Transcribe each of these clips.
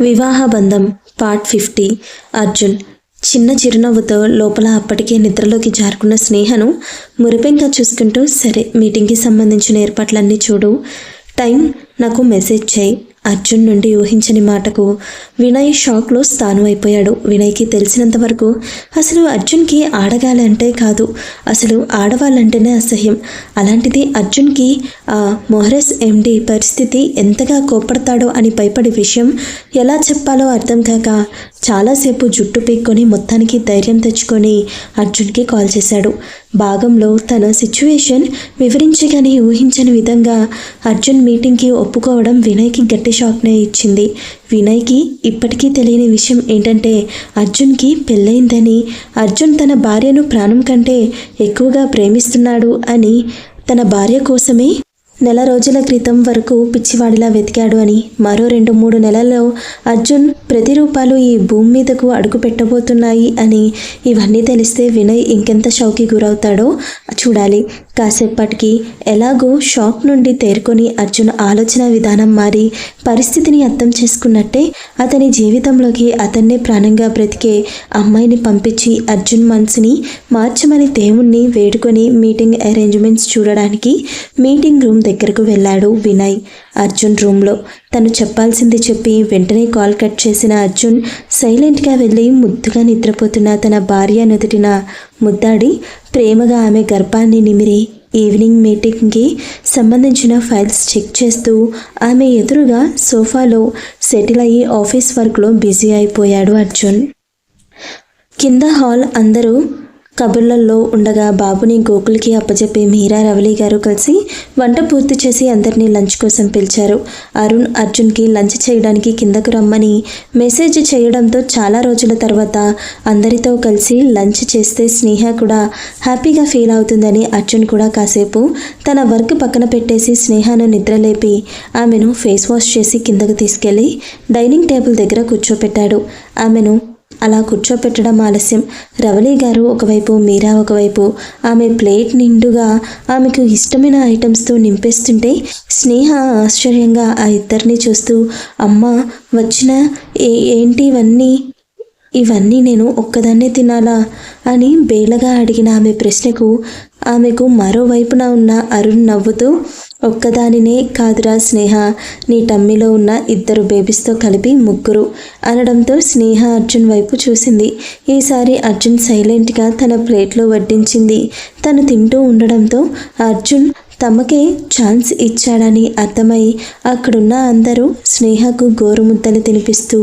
వివాహ బంధం పార్ట్ 50. అర్జున్ చిన్న చిరునవ్వుతో లోపల అప్పటికే నిద్రలోకి జారుకున్న స్నేహను మురిపెంగా చూసుకుంటూ, సరే మీటింగ్కి సంబంధించిన ఏర్పాట్లన్నీ చూడు, టైం నాకు మెసేజ్ చేయి. అర్జున్ నుండి ఊహించని మాటకు వినయ్ షాక్లో స్థానం అయిపోయాడు. వినయ్కి తెలిసినంత వరకు అసలు అర్జున్కి ఆడగాలంటే కాదు, అసలు ఆడవాళ్ళంటేనే అసహ్యం. అలాంటిది అర్జున్కి ఆ మొహరెస్ ఎండి పరిస్థితి ఎంతగా కోప్పడతాడో అని భయపడే విషయం ఎలా చెప్పాలో అర్థం కాక చాలాసేపు జుట్టు పీక్కొని మొత్తానికి ధైర్యం తెచ్చుకొని అర్జున్కి కాల్ చేశాడు. భాగంలో తన సిచ్యువేషన్ వివరించగానే ఊహించని విధంగా అర్జున్ మీటింగ్కి ఒప్పుకోవడం వినయ్కి గట్టి షాక్నే ఇచ్చింది. వినయ్కి ఇప్పటికీ తెలియని విషయం ఏంటంటే అర్జున్కి పెళ్ళయిందని, అర్జున్ తన భార్యను ప్రాణం కంటే ఎక్కువగా ప్రేమిస్తున్నాడు అని, తన భార్య కోసమే నెల రోజుల క్రితం వరకు పిచ్చివాడిలా వెతికాడు అని, మరో 2-3 నెలల్లో అర్జున్ ప్రతిరూపాలు ఈ భూమి మీదకు అడుగు పెట్టబోతున్నాయి అని ఇవన్నీ తెలిస్తే వినయ్ ఇంకెంత షాక్కి గురవుతాడో చూడాలి. కాసేపటికి ఎలాగో షాక్ నుండి తేరుకొని అర్జున్ ఆలోచన విధానం మారి పరిస్థితిని అర్థం చేసుకున్నట్టే అతని జీవితంలోకి అతన్నే ప్రాణంగా బ్రతికే అమ్మాయిని పంపించి అర్జున్ మనసుని మార్చమని దేవుణ్ణి వేడుకొని మీటింగ్ అరేంజ్మెంట్స్ చూడడానికి మీటింగ్ రూమ్ దగ్గరకు వెళ్ళాడు వినయ్. అర్జున్ రూమ్లో తను చెప్పాల్సింది చెప్పి వెంటనే కాల్ కట్ చేసిన అర్జున్ సైలెంట్గా వెళ్ళి ముద్దుగా నిద్రపోతున్న తన భార్య నుదుటిన ముద్దాడి ప్రేమగా ఆమె గర్భాన్ని నిమిరి ఈవినింగ్ మీటింగ్కి సంబంధించిన ఫైల్స్ చెక్ చేస్తూ ఆమె ఎదురుగా సోఫాలో సెటిల్ అయ్యి ఆఫీస్ వర్క్లో బిజీ అయిపోయాడు అర్జున్. కింద హాల్ అందరూ కబుర్లలో ఉండగా బాబుని గోకుల్కి అప్పచెప్పి మీరా, రవలి గారు కలిసి వంట పూర్తి చేసి అందరినీ లంచ్ కోసం పిలిచారు. అరుణ్ అర్జున్కి లంచ్ చేయడానికి కిందకు రమ్మని మెసేజ్ చేయడంతో చాలా రోజుల తర్వాత అందరితో కలిసి లంచ్ చేస్తే స్నేహ కూడా హ్యాపీగా ఫీల్ అవుతుందని అర్జున్ కూడా కాసేపు తన వర్క్ పక్కన పెట్టేసి స్నేహను నిద్రలేపి ఆమెను ఫేస్ వాష్ చేసి కిందకు తీసుకెళ్ళి డైనింగ్ టేబుల్ దగ్గర కూర్చోపెట్టాడు. ఆమెను అలా కూర్చోపెట్టడం ఆలస్యం. రవలి గారు ఒకవైపు, మీరా ఒకవైపు ఆమె ప్లేట్ నిండుగా ఆమెకు ఇష్టమైన ఐటమ్స్తో నింపేస్తుంటే స్నేహ ఆశ్చర్యంగా ఆ ఇద్దరిని చూస్తూ, అమ్మ వచ్చిన ఏంటి ఇవన్నీ నేను ఒక్కదాన్నే తినాలా అని బేలగా అడిగిన ఆమె ప్రశ్నకు ఆమెకు మరోవైపున ఉన్న అరుణ్ నవ్వుతూ, ఒక్కదానినే కాదురా స్నేహ, నీ టమ్మీలో ఉన్న 2 బేబీస్తో కలిపి 3 అనడంతో స్నేహ అర్జున్ వైపు చూసింది. ఈసారి అర్జున్ సైలెంట్గా తన ప్లేట్లో వడ్డించింది తను తింటూ ఉండడంతో అర్జున్ తమకే ఛాన్స్ ఇచ్చాడని అర్థమై అక్కడున్న అందరూ స్నేహకు గోరుముద్దలు తినిపిస్తూ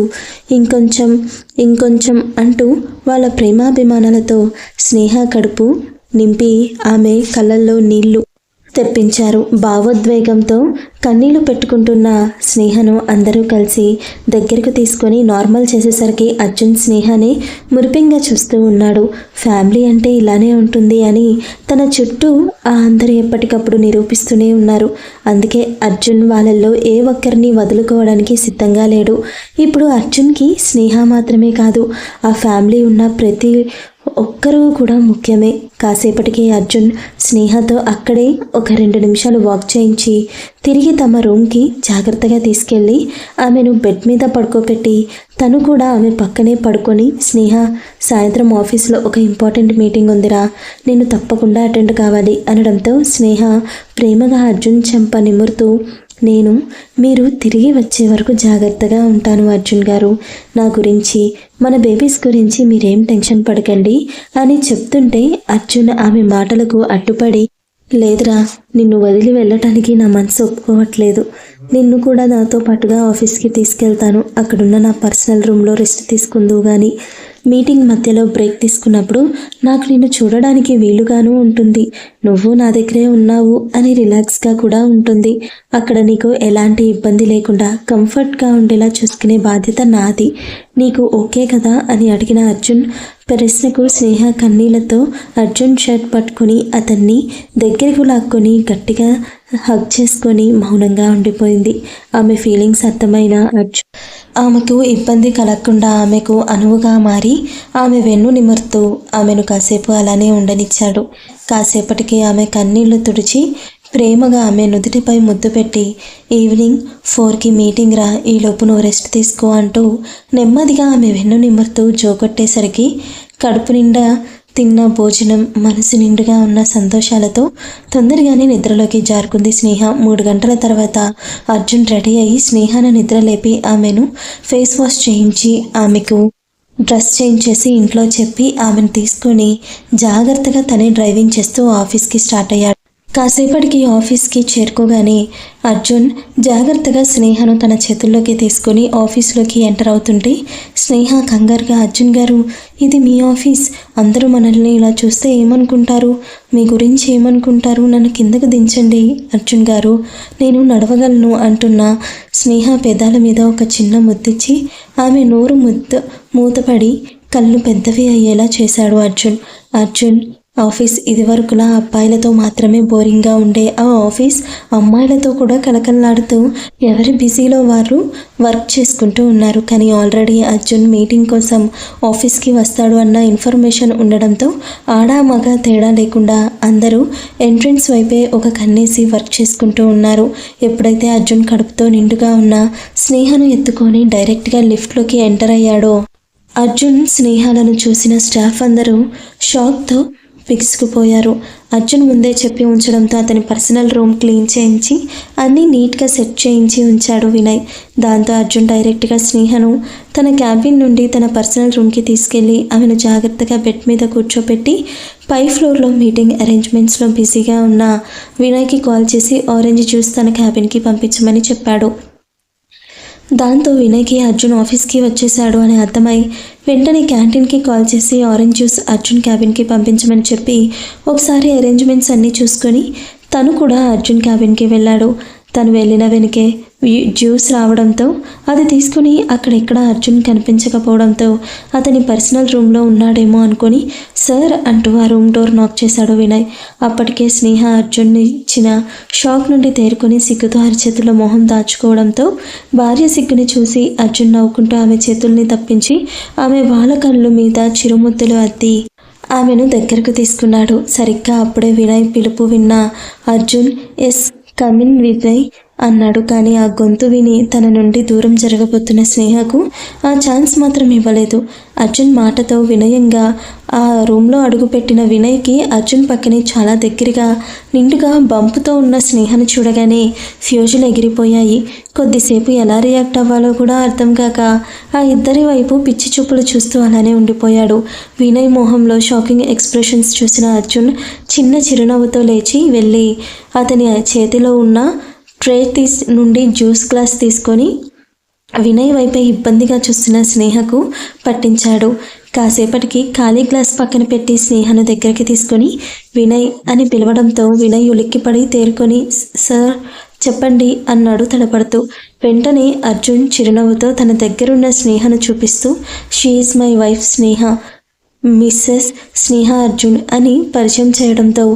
ఇంకొంచెం అంటూ వాళ్ళ ప్రేమాభిమానాలతో స్నేహ కడుపు నింపి ఆమె కళ్ళల్లో నీళ్లు తెప్పించారు. భావోద్వేగంతో కన్నీళ్లు పెట్టుకుంటున్న స్నేహను అందరూ కలిసి దగ్గరకు తీసుకొని నార్మల్ చేసేసరికి అర్జున్ స్నేహనే మురిపెంగా చూస్తూ ఉన్నాడు. ఫ్యామిలీ అంటే ఇలానే ఉంటుంది అని తన చుట్టూ ఆ అందరూ ఎప్పటికప్పుడు నిరూపిస్తూనే ఉన్నారు. అందుకే అర్జున్ వాళ్ళల్లో ఏ ఒక్కరిని వదులుకోవడానికి సిద్ధంగా లేడు. ఇప్పుడు అర్జున్కి స్నేహ మాత్రమే కాదు, ఆ ఫ్యామిలీ ఉన్న ప్రతి ఒక్కరూ కూడా ముఖ్యమే. కాసేపటికి అర్జున్ స్నేహతో అక్కడే ఒక 2 నిమిషాలు వాక్ చేయించి తిరిగి తమ రూమ్కి జాగ్రత్తగా తీసుకెళ్ళి ఆమెను బెడ్ మీద పడుకోబెట్టి తను కూడా ఆమె పక్కనే పడుకొని, స్నేహ సాయంత్రం ఆఫీస్లో ఒక ఇంపార్టెంట్ మీటింగ్ ఉందిరా, నేను తప్పకుండా అటెండ్ కావాలి అనడంతో స్నేహ ప్రేమగా అర్జున్ చెంప నిమురుతూ, మీరు తిరిగి వచ్చే వరకు జాగ్రత్తగా ఉంటాను అర్జున్ గారు, నా గురించి మన బేబీస్ గురించి మీరేం టెన్షన్ పడకండి అని చెప్తుంటే అర్జున్ ఆమె మాటలకు అడ్డుపడి, లేదురా, నిన్ను వదిలి వెళ్ళటానికి నా మనసు ఒప్పుకోవట్లేదు, నిన్ను కూడా నాతో పాటుగా ఆఫీస్కి తీసుకెళ్తాను, అక్కడున్న నా పర్సనల్ రూమ్లో రెస్ట్ తీసుకుందువు కానీ మీటింగ్ మధ్యలో బ్రేక్ తీసుకున్నప్పుడు నాకు నిన్ను చూడడానికి వీలుగాను ఉంటుంది, నువ్వు నా దగ్గరే ఉన్నావు అని రిలాక్స్గా కూడా ఉంటుంది, అక్కడ నీకు ఎలాంటి ఇబ్బంది లేకుండా కంఫర్ట్గా ఉండేలా చూసుకునే బాధ్యత నాది, నీకు ఓకే కదా అని అడిగిన అర్జున్ ప్రశ్నకు స్నేహ కన్నీళ్లతో అర్జున్ షర్ట్ పట్టుకుని అతన్ని దగ్గరకు లాక్కొని గట్టిగా హగ్ చేసుకొని మౌనంగా ఉండిపోయింది. ఆమె ఫీలింగ్స్ అర్థమైన అర్జున్ ఆమెకు ఇబ్బంది కలగకుండా ఆమెకు అనువుగా మారి ఆమె వెన్ను నిమురుతూ ఆమెను కాసేపు అలానే ఉండనిచ్చాడు. కాసేపటికి ఆమె కన్నీళ్లు తుడిచి ప్రేమగా ఆమె నుదుటిపై ముద్దు పెట్టి ఈవినింగ్ 4కి మీటింగ్ రా, ఈలోపు నువ్వు రెస్ట్ తీసుకో అంటూ నెమ్మదిగా ఆమె వెన్ను నిమ్మరుతూ జోకొట్టేసరికి కడుపు నిండా తిన్న భోజనం, మనసు నిండుగా ఉన్న సంతోషాలతో తొందరగానే నిద్రలోకి జారుకుంది స్నేహ. 3 గంటల తర్వాత అర్జున్ రెడీ అయ్యి స్నేహను నిద్ర లేపి ఆమెను ఫేస్ వాష్ చేయించి ఆమెకు డ్రెస్ చేంజ్ చేసి ఇంట్లో చెప్పి ఆమెను తీసుకొని జాగ్రత్తగా తనే డ్రైవింగ్ చేస్తూ ఆఫీస్కి స్టార్ట్ అయ్యాడు. కాసేపటికి ఆఫీస్కి చేరుకోగానే అర్జున్ జాగ్రత్తగా స్నేహను తన చేతుల్లోకి తీసుకొని ఆఫీస్లోకి ఎంటర్ అవుతుంటే స్నేహ కంగారుగా, అర్జున్ గారు ఇది మీ ఆఫీస్, అందరూ మనల్ని ఇలా చూస్తే ఏమనుకుంటారు, మీ గురించి ఏమనుకుంటారు, నన్ను కిందకు దించండి అర్జున్ గారు, నేను నడవగలను అంటున్న స్నేహ పెదాల మీద ఒక చిన్న ముద్దిచ్చి ఆమె నోరు మూతపడి కళ్ళు పెద్దవి అయ్యేలా చేశాడు అర్జున్ ఆఫీస్ ఇదివరకులా అబ్బాయిలతో మాత్రమే బోరింగ్గా ఉండే ఆ ఆఫీస్ అమ్మాయిలతో కూడా కలకల్లాడుతూ ఎవరి బిజీలో వారు వర్క్ చేసుకుంటూ ఉన్నారు. కానీ ఆల్రెడీ అర్జున్ మీటింగ్ కోసం ఆఫీస్కి వస్తాడు అన్న ఇన్ఫర్మేషన్ ఉండడంతో ఆడ మగ తేడా లేకుండా అందరూ ఎంట్రన్స్ వైపే ఒక కన్నేసి వర్క్ చేసుకుంటూ ఉన్నారు. ఎప్పుడైతే అర్జున్ కడుపుతో నిండుగా ఉన్న స్నేహను ఎత్తుకొని డైరెక్ట్గా లిఫ్ట్లోకి ఎంటర్ అయ్యాడో అర్జున్ స్నేహాలను చూసిన స్టాఫ్ అందరూ షాక్తో బిగుసుకుపోయారు. అర్జున్ ముందే చెప్పి ఉంచడంతో అతని పర్సనల్ రూమ్ క్లీన్ చేయించి అన్నీ నీట్గా సెట్ చేయించి ఉంచాడు వినయ్. దాంతో అర్జున్ డైరెక్ట్గా స్నేహను తన క్యాబిన్ నుండి తన పర్సనల్ రూమ్కి తీసుకెళ్ళి ఆమెను జాగ్రత్తగా బెడ్ మీద కూర్చోపెట్టి పై ఫ్లోర్లో మీటింగ్ అరేంజ్మెంట్స్లో బిజీగా ఉన్న వినయ్కి కాల్ చేసి ఆరెంజ్ జ్యూస్ తన క్యాబిన్కి పంపించమని చెప్పాడు. దాంతో వినయ్కి అర్జున్ ఆఫీస్కి వచ్చేశాడు అని అర్థమై వెంటనే క్యాంటీన్కి కాల్ చేసి ఆరెంజ్ జ్యూస్ అర్జున్ క్యాబిన్కి పంపించమని చెప్పి ఒకసారి అరేంజ్మెంట్స్ అన్నీ చూసుకొని తను కూడా అర్జున్ క్యాబిన్కి వెళ్ళాడు. తను వెళ్ళిన వెనుకే జ్యూస్ రావడంతో అది తీసుకుని అక్కడెక్కడ అర్జున్ కనిపించకపోవడంతో అతని పర్సనల్ రూమ్లో ఉన్నాడేమో అనుకొని సార్ అంటూ ఆ రూమ్ డోర్ నాక్ చేశాడు వినయ్. అప్పటికే స్నేహ అర్జున్ ఇచ్చిన షాక్ నుండి తేరుకొని సిగ్గుతో అరిచేతుల్లో మొహం దాచుకోవడంతో భార్య సిగ్గుని చూసి అర్జున్ నవ్వుకుంటూ ఆమె చేతుల్ని తప్పించి ఆమె వాళ్ళ కళ్ళు మీద చిరుముద్దులు అద్ది ఆమెను దగ్గరకు తీసుకున్నాడు. సరిగ్గా అప్పుడే వినయ్ పిలుపు విన్న అర్జున్ ఎస్ కమిన్ వినయ్ అన్నాడు. కానీ ఆ గొంతు విని తన నుండి దూరం జరగబోతున్న స్నేహకు ఆ ఛాన్స్ మాత్రం ఇవ్వలేదు. అర్జున్ మాటతో వినయంగా ఆ రూమ్లో అడుగుపెట్టిన వినయ్కి అర్జున్ పక్కనే చాలా దగ్గరగా నిండుగా బంపుతో ఉన్న స్నేహను చూడగానే ఫ్యూజులు ఎగిరిపోయాయి. కొద్దిసేపు ఎలా రియాక్ట్ అవ్వాలో కూడా అర్థం కాక ఆ ఇద్దరి వైపు పిచ్చి చూపులు చూస్తూ అలానే ఉండిపోయాడు. వినయ్ మొహంలో షాకింగ్ ఎక్స్ప్రెషన్స్ చూసిన అర్జున్ చిన్న చిరునవ్వుతో లేచి వెళ్ళి అతని చేతిలో ఉన్న ట్రే నుండి జ్యూస్ గ్లాస్ తీసుకొని వినయ్ వైపే ఇబ్బందిగా చూస్తున్న స్నేహకు పట్టించాడు. కాసేపటికి ఖాళీ గ్లాస్ పక్కన పెట్టి స్నేహను దగ్గరికి తీసుకొని వినయ్ అని పిలవడంతో వినయ్ ఉలిక్కిపడి తేరుకొని సార్ చెప్పండి అన్నాడు తడపడుతూ. వెంటనే అర్జున్ చిరునవ్వుతో తన దగ్గరున్న స్నేహను చూపిస్తూ she is my wife Sneha, Mrs Sneha Arjun అని పరిచయం చేయడంతో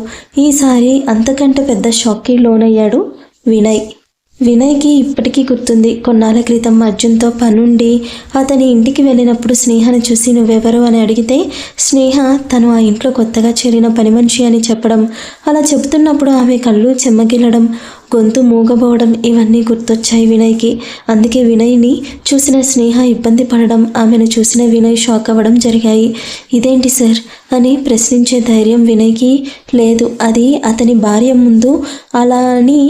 ఈసారి అంతకంటే పెద్ద షాక్కి లోనయ్యాడు వినయ్కి ఇప్పటికీ గుర్తుంది. కొన్నాళ్ళ క్రితం అర్జున్తో పనుండి అతని ఇంటికి వెళ్ళినప్పుడు స్నేహను చూసి నువ్వెవరు అని అడిగితే స్నేహ తను ఆ ఇంట్లో కొత్తగా చేరిన పని మనిషి అని చెప్పడం, అలా చెబుతున్నప్పుడు ఆమె కళ్ళు చెమ్మగిల్లడం, గొంతు మూగబోవడం ఇవన్నీ గుర్తొచ్చాయి వినయ్కి. అందుకే వినయ్ని చూసిన స్నేహ ఇబ్బంది పడడం, ఆమెను చూసిన వినయ్ షాక్ అవ్వడం జరిగాయి. ఇదేంటి సార్ అని ప్రశ్నించే ధైర్యం వినయ్కి లేదు. అది అతని భార్య ముందు అలా అని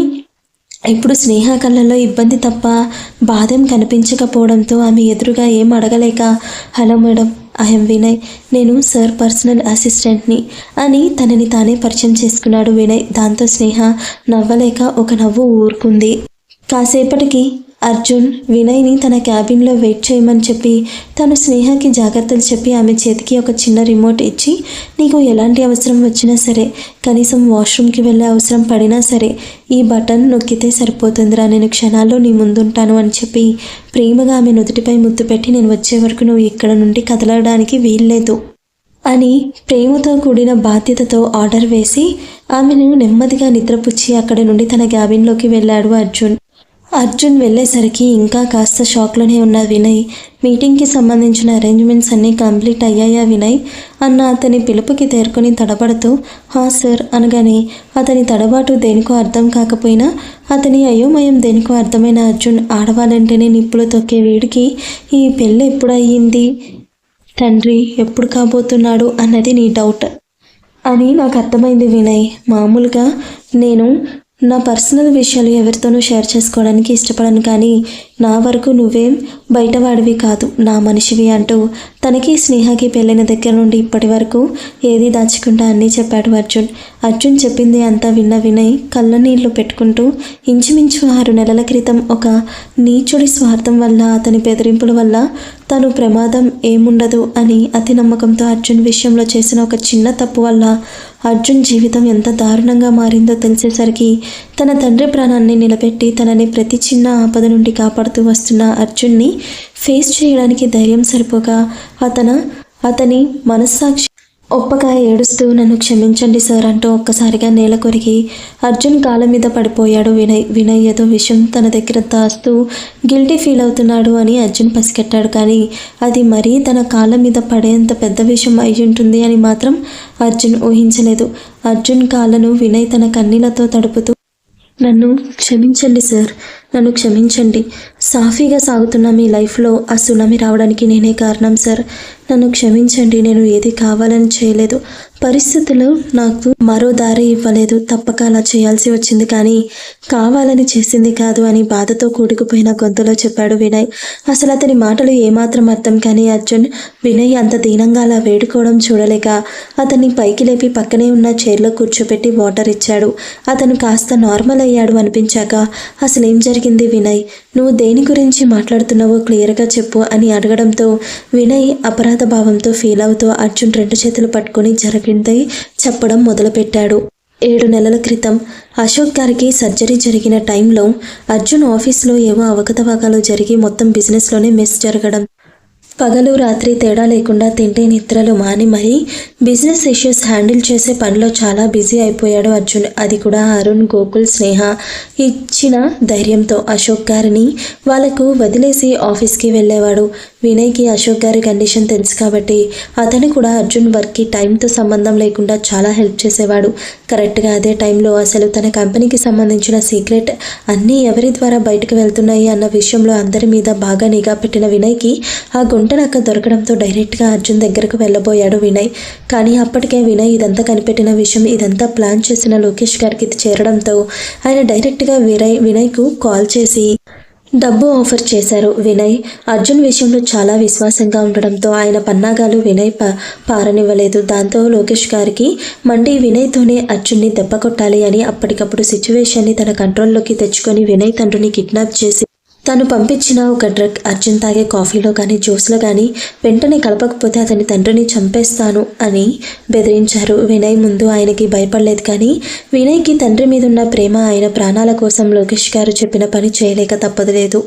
ఇప్పుడు స్నేహ కళ్ళల్లో ఇబ్బంది తప్ప బాధం కనిపించకపోవడంతో ఆమె ఎదురుగా ఏం అడగలేక హలో మేడం ఐఎమ్ వినయ్, నేను సార్ పర్సనల్ అసిస్టెంట్ని అని తనని తానే పరిచయం చేసుకున్నాడు వినయ్. దాంతో స్నేహ నవ్వలేక ఒక నవ్వు ఊరుకుంది. కాసేపటికి అర్జున్ వినయ్ని తన క్యాబిన్లో వెయిట్ చేయమని చెప్పి తను స్నేహకి జాగ్రత్తలు చెప్పి ఆమె చేతికి ఒక చిన్న రిమోట్ ఇచ్చి నీకు ఎలాంటి అవసరం వచ్చినా సరే, కనీసం వాష్రూమ్కి వెళ్ళే అవసరం పడినా సరే ఈ బటన్ నొక్కితే సరిపోతుందిరా, నేను క్షణాల్లో నీ ముందుంటాను అని చెప్పి ప్రేమగా ఆమె నుదుటిపై ముద్దు పెట్టి నేను వచ్చే వరకు నువ్వు ఇక్కడ నుండి కదలడానికి వీల్లేదు అని ప్రేమతో కూడిన బాధ్యతతో ఆర్డర్ వేసి ఆమెను నెమ్మదిగా నిద్రపుచ్చి అక్కడి నుండి తన క్యాబిన్లోకి వెళ్ళాడు అర్జున్. అర్జున్ వెళ్ళేసరికి ఇంకా కాస్త షాక్లోనే ఉన్న వినయ్ మీటింగ్కి సంబంధించిన అరేంజ్మెంట్స్ అన్నీ కంప్లీట్ అయ్యాయా వినయ్ అన్న అతని పిలుపుకి తేరుకొని తడబడుతూ హా సార్ అనగానే అతని తడబాటు దేనికో అర్థం కాకపోయినా అతని అయోమయం దేనికో అర్థమైన అర్జున్ ఆడవాలంటేనే నిప్పులు తొక్కే వీడికి ఈ పెళ్ళి ఎప్పుడు అయ్యింది, తండ్రి ఎప్పుడు కాబోతున్నాడు అన్నది నీ డౌట్ అని నాకు అర్థమైంది వినయ్. మామూలుగా నేను నా పర్సనల్ విషయాలు ఎవరితోనూ షేర్ చేసుకోవడానికి ఇష్టపడను, కానీ నా వరకు నువ్వేం బయటవాడివి కాదు, నా మనిషివి అంటూ తనకి స్నేహకి పెళ్ళైన దగ్గర నుండి ఇప్పటి వరకు ఏది దాచకుండా అన్నీ చెప్పాడు అర్జున్. అర్జున్ చెప్పింది అంతా విన్న వినయ్ కళ్ళ నీళ్లు పెట్టుకుంటూ ఇంచుమించు 6 నెలల క్రితం ఒక నీచుడి స్వార్థం వల్ల, అతని బెదిరింపుల వల్ల తను ప్రమాదం ఏముండదు అని అతి నమ్మకంతో అర్జున్ విషయంలో చేసిన ఒక చిన్న తప్పు వల్ల అర్జున్ జీవితం ఎంత దారుణంగా మారిందో తెలిసేసరికి తన తండ్రి ప్రాణాన్ని నిలబెట్టి తనని ప్రతి చిన్న ఆపద నుండి కాపాడుతూ వస్తున్న అర్జున్ని ఫేస్ చేయడానికి ధైర్యం సరిపోక అతని మనస్సాక్షి ఒప్పగా ఏడుస్తూ నన్ను క్షమించండి సార్ అంటూ ఒక్కసారిగా నేల కొరిగి అర్జున్ కాళ్ళ మీద పడిపోయాడు వినయ్ ఏదో విషయం తన దగ్గర దాస్తూ గిల్టీ ఫీల్ అవుతున్నాడు అని అర్జున్ పసిగట్టాడు, కానీ అది మరీ తన కాళ్ళ మీద పడేంత పెద్ద విషయం అయి ఉంటుంది అని మాత్రం అర్జున్ ఊహించలేదు. అర్జున్ కాళ్ళను వినయ్ తన కన్నీళ్లతో తడుపుతూ నన్ను క్షమించండి సార్, నన్ను క్షమించండి, సాఫీగా సాగుతున్న మీ లైఫ్లో ఆ సునామీ రావడానికి నేనే కారణం సార్, నన్ను క్షమించండి, నేను ఏది కావాలని చేయలేదు, పరిస్థితులు నాకు మరో దారి ఇవ్వలేదు, తప్పక అలా చేయాల్సి వచ్చింది, కానీ కావాలని చేసింది కాదు అని బాధతో కూడుకుపోయిన గొంతులో చెప్పాడు వినయ్. అసలు అతని మాటలు ఏమాత్రం అర్థం కానీ అర్జున్ వినయ్ అంత దీనంగా అలా వేడుకోవడం చూడలేక అతన్ని పైకి లేపి పక్కనే ఉన్న చైర్లో కూర్చోపెట్టి వాటర్ ఇచ్చాడు. అతను కాస్త నార్మల్ అయ్యాడు అనిపించాక అసలేం జరిగింది వినయ్, నువ్వు దేని గురించి మాట్లాడుతున్నావో క్లియర్గా చెప్పు అని అడగడంతో వినయ్ అపరాధ భావంతో ఫీల్ అవుతూ అర్జున్ 2 చేతులు పట్టుకొని జరిగింది చెప్పడం మొదలుపెట్టాడు. 7 నెలల క్రితం అశోక్ గారికి సర్జరీ జరిగిన టైంలో అర్జున్ ఆఫీస్లో ఏవో అవకతవకలు జరిగి మొత్తం బిజినెస్లోనే మిస్ జరగడం, పగలు రాత్రి తేడా లేకుండా తింటే నిద్రలు మాని మరీ బిజినెస్ ఇష్యూస్ హ్యాండిల్ చేసే పనిలో చాలా బిజీ అయిపోయాడు అర్జున్. అది కూడా అరుణ్, గోకుల్, స్నేహ ఇచ్చిన ధైర్యంతో అశోక్ గారిని వాళ్ళకు వదిలేసి ఆఫీస్కి వెళ్ళేవాడు. వినయ్కి అశోక్ గారి కండిషన్ తెలుసు కాబట్టి అతను కూడా అర్జున్ వర్క్కి టైంతో సంబంధం లేకుండా చాలా హెల్ప్ చేసేవాడు. కరెక్ట్గా అదే టైంలో అసలు తన కంపెనీకి సంబంధించిన సీక్రెట్ అన్నీ ఎవరి ద్వారా బయటకు వెళ్తున్నాయి అన్న విషయంలో అందరి మీద బాగా నిఘా పెట్టిన వినయ్కి ఆ గుంటనక్క దొరకడంతో డైరెక్ట్గా అర్జున్ దగ్గరకు వెళ్ళబోయాడు వినయ్. కానీ అప్పటికే వినయ్ ఇదంతా కనిపెట్టిన విషయం, ఇదంతా ప్లాన్ చేసిన లోకేష్ గారికి చేరడంతో ఆయన డైరెక్ట్గా వినయ్కు కాల్ చేసి డబ్బు ఆఫర్ చేశారు. వినయ్ అర్జున్ విషయంలో చాలా విశ్వాసంగా ఉండడంతో ఆయన పన్నాగాలు వినయ్ పారనివ్వలేదు. దాంతో లోకేష్ గారికి మండి వినయ్తోనే అర్జున్ని దెబ్బ కొట్టాలి అని అప్పటికప్పుడు సిచ్యువేషన్ని తన కంట్రోల్లోకి తెచ్చుకొని వినయ్ తండ్రిని కిడ్నాప్ చేసి తను పంపించిన ఒక డ్రగ్ అర్జున్ తాగే కాఫీలో కానీ జ్యూస్లో కానీ వెంటనే కలపకపోతే అతని తండ్రిని చంపేస్తాను అని బెదిరించారు. వినయ్ ముందు ఆయనకి భయపడలేదు, కానీ వినయ్కి తండ్రి మీద ఉన్న ప్రేమ, ఆయన ప్రాణాల కోసం లోకేష్ గారు చెప్పిన పని చేయలేక తప్పలేదు.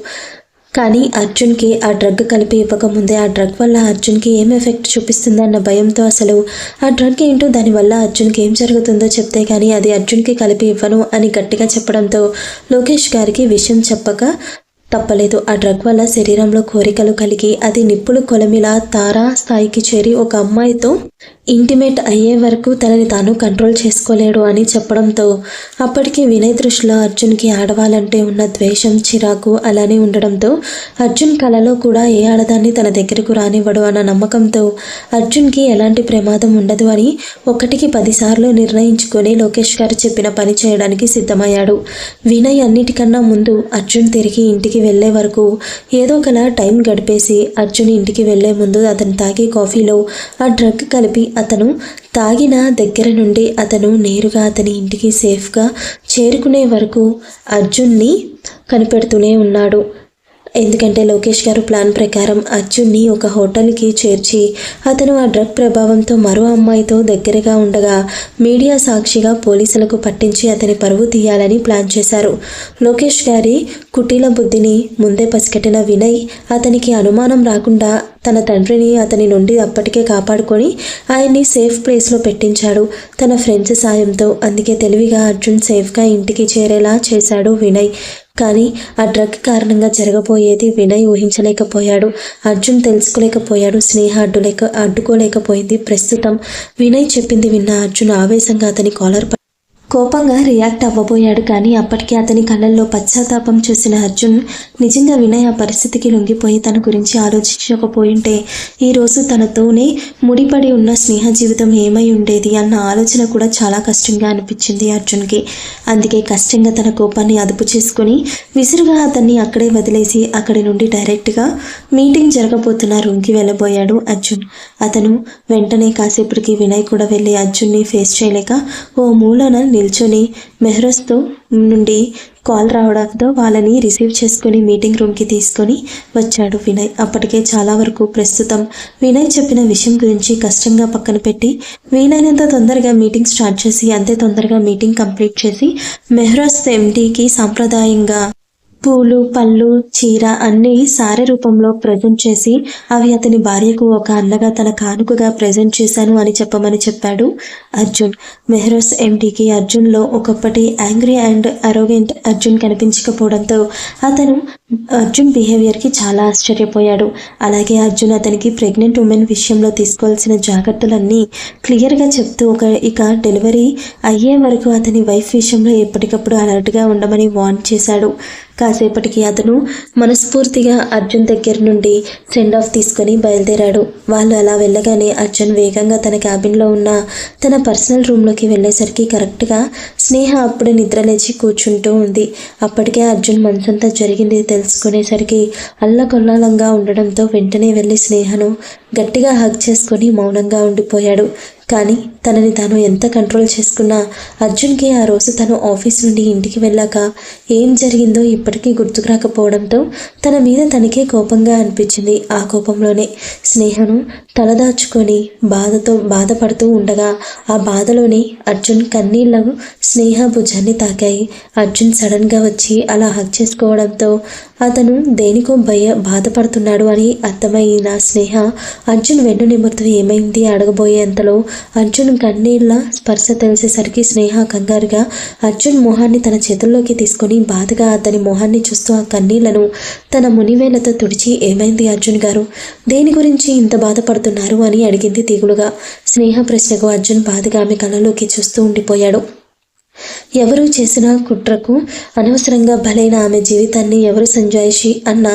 కానీ అర్జున్కి ఆ డ్రగ్ కలిపి ఇవ్వకముందే ఆ డ్రగ్ వల్ల అర్జున్కి ఏం ఎఫెక్ట్ చూపిస్తుందన్న భయంతో అసలు ఆ డ్రగ్ ఏంటో దానివల్ల అర్జున్కి ఏం జరుగుతుందో చెప్తే కానీ అది అర్జున్కి కలిపి ఇవ్వను అని గట్టిగా చెప్పడంతో లోకేష్ గారికి విషయం చెప్పక తప్పలేదు. ఆ డ్రగ్ వల్ల శరీరంలో కోరికలు కలిగి అది నిప్పులు కొలమిలా తారా స్థాయికి చేరి ఒక అమ్మాయితో ఇంటిమేట్ అయ్యే వరకు తనని తాను కంట్రోల్ చేసుకోలేడు అని చెప్పడంతో అప్పటికి వినయ్ దృష్టిలో అర్జున్కి ఆడవాళ్ళంటే ఉన్న ద్వేషం, చిరాకు అలానే ఉండడంతో అర్జున్ కలలో కూడా ఏ ఆడదాన్ని తన దగ్గరకు రానివ్వడు అన్న నమ్మకంతో అర్జున్కి ఎలాంటి ప్రమాదం ఉండదు అని 1కి 10 సార్లు నిర్ణయించుకొని లోకేష్ గారు చెప్పిన పని చేయడానికి సిద్ధమయ్యాడు. వినయ్ అన్నిటికన్నా ముందు అర్జున్ తిరిగి ఇంటికి వెళ్ళే వరకు ఏదో ఒకలా టైం గడిపేసి అర్జున్ ఇంటికి వెళ్లే ముందు అతను తాగే కాఫీలో ఆ డ్రగ్ కలిపి అతను తాగిన దగ్గర నుండి అతను నేరుగా అతని ఇంటికి సేఫ్గా చేరుకునే వరకు అర్జున్ని కనిపెడుతూనే ఉన్నాడు. ఎందుకంటే లోకేష్ గారు ప్లాన్ ప్రకారం అర్జున్ని ఒక హోటల్కి చేర్చి అతను ఆ డ్రగ్ ప్రభావంతో మరో అమ్మాయితో దగ్గరగా ఉండగా మీడియా సాక్షిగా పోలీసులకు పట్టించి అతని పరువు తీయాలని ప్లాన్ చేశారు. లోకేష్ గారి కుటీల బుద్ధిని ముందే పసిగట్టిన వినయ్ అతనికి అనుమానం రాకుండా తన తండ్రిని అతని నుండి అప్పటికే కాపాడుకొని ఆయన్ని సేఫ్ ప్లేస్లో పెట్టించాడు తన ఫ్రెండ్స్ సాయంతో. అందుకే తెలివిగా అర్జున్ సేఫ్గా ఇంటికి చేరేలా చేశాడు వినయ్. కానీ ఆ డ్రగ్ కారణంగా జరగబోయేది వినయ్ ఊహించలేకపోయాడు. అర్జున్ తెలుసుకోలేకపోయాడు. స్నేహ అడ్డుకోలేకపోయింది. ప్రస్తుతం వినయ్ చెప్పింది విన్న అర్జున్ ఆవేశంగా అతని కాలర్ కోపంగా రియాక్ట్ అవ్వబోయాడు. కానీ అప్పటికే అతని కళ్ళల్లో పశ్చాత్తాపం చూసిన అర్జున్ నిజంగా వినయ్ ఆ పరిస్థితికి లొంగిపోయి తన గురించి ఆలోచించకపోయింటే ఈరోజు తనతోనే ముడిపడి ఉన్న స్నేహ జీవితం ఏమై ఉండేది అన్న ఆలోచన కూడా చాలా కష్టంగా అనిపించింది అర్జున్కి. అందుకే కష్టంగా తన కోపాన్ని అదుపు చేసుకుని విసురుగా అతన్ని అక్కడే వదిలేసి అక్కడి నుండి డైరెక్ట్గా మీటింగ్ జరగబోతున్న రూమ్కి వెళ్ళబోయాడు అర్జున్. అతను వెంటనే కాసేపటికి వినయ్ కూడా వెళ్ళి అర్జున్ని ఫేస్ చేయలేక ఓ మూలన నిల్చొని మెహ్రస్తో నుండి కాల్ రావడంతో వాళ్ళని రిసీవ్ చేసుకుని మీటింగ్ రూమ్కి తీసుకొని వచ్చాడు వినయ్. అప్పటికే చాలా వరకు ప్రస్తుతం వినయ్ చెప్పిన విషయం గురించి కష్టంగా పక్కన పెట్టి వీలైనంత తొందరగా మీటింగ్ స్టార్ట్ చేసి అంతే తొందరగా మీటింగ్ కంప్లీట్ చేసి మెహ్రస్ ఎండీకి సాంప్రదాయంగా పూలు పళ్ళు చీర అన్నీ సారె రూపంలో ప్రజెంట్ చేసి అవి అతని భార్యకు ఒక అన్నగా తన కానుకగా ప్రజెంట్ చేశాను అని చెప్పమని చెప్పాడు అర్జున్. మెహ్రస్ ఎండీకి అర్జున్లో ఒకప్పటి యాంగ్రీ అండ్ అరోగెంట్ అర్జున్ కనిపించకపోవడంతో అతను అర్జున్ బిహేవియర్కి చాలా ఆశ్చర్యపోయాడు. అలాగే అర్జున్ అతనికి ప్రెగ్నెంట్ ఉమెన్ విషయంలో తీసుకోవాల్సిన జాగ్రత్తలన్నీ క్లియర్గా చెప్తూ ఇక డెలివరీ అయ్యే వరకు అతని వైఫ్ విషయంలో ఎప్పటికప్పుడు అలర్ట్గా ఉండమని వార్న్ చేశాడు. కాసేపటికి అతను మనస్ఫూర్తిగా అర్జున్ దగ్గర నుండి సెండ్ ఆఫ్ తీసుకొని బయలుదేరాడు. వాళ్ళు అలా వెళ్ళగానే అర్జున్ వేగంగా తన క్యాబిన్లో ఉన్న తన పర్సనల్ రూమ్లోకి వెళ్ళేసరికి కరెక్ట్గా స్నేహ అప్పుడే నిద్రలేచి కూర్చుంటూ ఉంది. అప్పటికే అర్జున్ మనసంతా జరిగింది తెలుసుకునేసరికి అల్లకొల్లాలంగా ఉండడంతో వెంటనే వెళ్ళి స్నేహను గట్టిగా హగ్ చేసుకొని మౌనంగా ఉండిపోయాడు. కానీ తనని తాను ఎంత కంట్రోల్ చేసుకున్నా అర్జున్కి ఆ రోజు తను ఆఫీస్ నుండి ఇంటికి వెళ్ళాక ఏం జరిగిందో ఇప్పటికీ గుర్తుకు రాకపోవడంతో తన మీద తనకే కోపంగా అనిపించింది. ఆ కోపంలోనే స్నేహను తలదాచుకొని బాధపడుతూ ఉండగా ఆ బాధలోనే అర్జున్ కన్నీళ్లు స్నేహ భుజాన్ని తాకాయి. అర్జున్ సడన్గా వచ్చి అలా హగ్ చేసుకోవడంతో అతను దేనికో బాధపడుతున్నాడు అని అర్థమైన స్నేహ అర్జున్ వెన్ను నిమురుతూ ఏమైంది అడగబోయేంతలో అర్జున్ కన్నీళ్ల స్పర్శ తెలిసేసరికి స్నేహ కంగారుగా అర్జున్ మొహాన్ని తన చేతుల్లోకి తీసుకొని బాధగా అతని మొహాన్ని చూస్తూ ఆ కన్నీళ్లను తన మునివేళ్లతో తుడిచి ఏమైంది అర్జున్ గారు, దేని గురించి ఇంత బాధపడుతున్నారు అని అడిగింది దిగులుగా. స్నేహ ప్రశ్నకు అర్జున్ బాధగా ఆమె కళ్ళలోకి చూస్తూ ఉండిపోయాడు. ఎవరు చేసిన కుట్రకు అనవసరంగా బలైన ఆమె జీవితాన్ని ఎవరు సంజాయిషి అన్న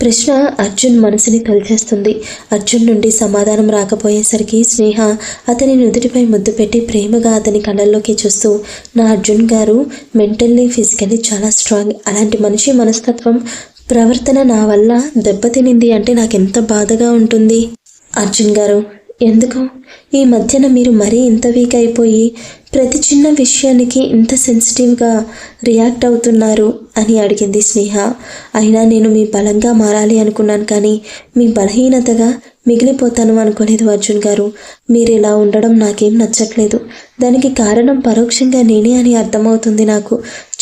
ప్రశ్న అర్జున్ మనసుని తొలిచేస్తుంది. అర్జున్ నుండి సమాధానం రాకపోయేసరికి స్నేహ అతని నుదుటిపై ముద్దు పెట్టి ప్రేమగా అతని కళ్ళల్లోకి చూస్తూ, నా అర్జున్ గారు మెంటల్లీ ఫిజికల్లీ చాలా స్ట్రాంగ్. అలాంటి మనిషి మనస్తత్వం ప్రవర్తన నా వల్ల దెబ్బతినింది అంటే నాకెంత బాధగా ఉంటుంది. అర్జున్ గారు, ఎందుకు ఈ మధ్యన మీరు మరీ ఇంత వీక్ అయిపోయి ప్రతి చిన్న విషయానికి ఇంత సెన్సిటివ్గా రియాక్ట్ అవుతున్నారు అని అడిగింది స్నేహ. అయినా నేను మీ బలంగా మారాలి అనుకున్నాను కానీ మీ బలహీనతగా మిగిలిపోతాను అనుకోలేదు అర్జున్ గారు. మీరు ఇలా ఉండడం నాకేం నచ్చట్లేదు. దానికి కారణం పరోక్షంగా నేనే అని అర్థమవుతుంది నాకు.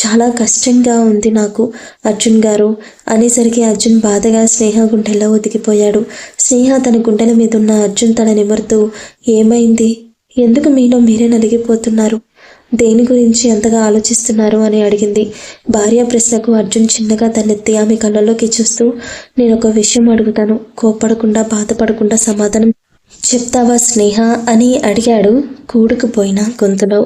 చాలా కష్టంగా ఉంది నాకు అర్జున్ గారు అనేసరికి అర్జున్ బాధగా స్నేహ గుండెల్లో ఒదిగిపోయాడు. స్నేహ తన గుండెల మీద ఉన్న అర్జున్ తల నిమురుతూ, ఏమైంది, ఎందుకు మీలో మీరే నలిగిపోతున్నారు, దేని గురించి అంతగా ఆలోచిస్తున్నారు అని అడిగింది. భార్య ప్రశ్నకు అర్జున్ చిన్నగా తన్నెత్తి ఆమె కళ్ళలోకి చూస్తూ, నేను ఒక విషయం అడుగుతాను, కోపడకుండా బాధపడకుండా సమాధానం చెప్తావా స్నేహ అని అడిగాడు కూడుకుపోయిన గొంతులో.